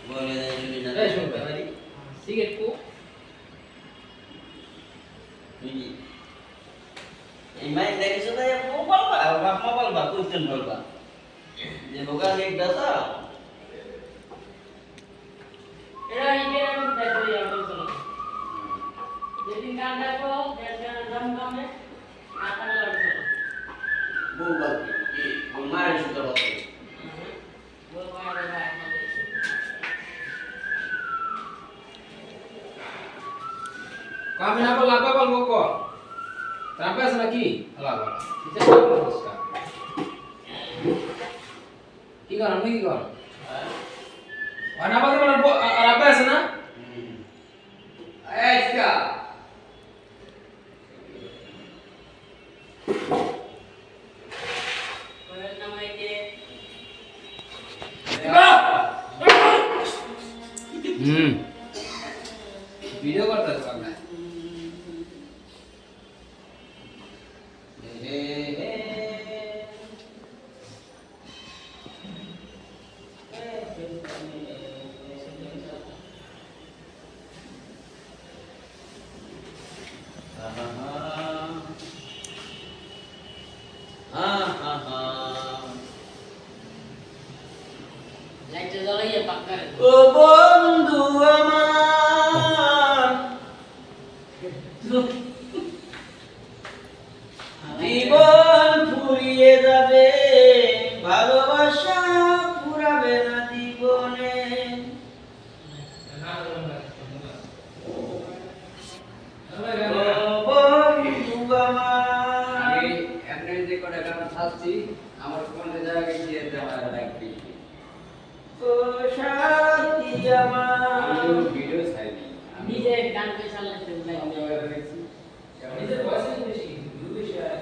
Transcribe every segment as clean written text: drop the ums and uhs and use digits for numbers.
boleh jadi Eh, coba tadi. Sikitku. ini main dari sana ya mobile pak mobile pak kucing mobile pak ya bukan di dasar Era ini kan dari yang betul. Jadi kanda ko dari dalam kami akan lalu. bukan di kemarin sudah waktu Kami apa ngoko? Trampas lagi. Alah. Kita trampas kan. Kikon, kikon. Mana apa kemana bu? Trampas na? Ayo Video करता था मैं Light jalur ya pakai. Oh বন্ধু আমার জীবন ফুরিয়ে যাবে ভালোবাসা ফুরাবে না জীবনে ও বন্ধু আমার আমি এমনি যে করে গান ছাড়ছি আমার কোনে জায়গায় গিয়ে দেওয়া লাগবে ও সাথী আমার ভিডিও ছাড়ি নিজে গান কে চালাতে আমি লাগে। ওটা দেখছি নিজের ভয়েস বেশি ভিউ বেশি হয়।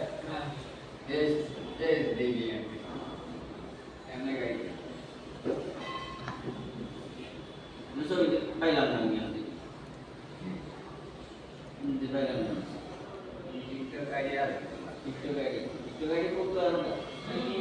এই দেখি এমনি গাই Bisa bailan lang yan. Hindi bailan lang. TikTok idea TikTok ID. TikTok ID ko ka ano? Ini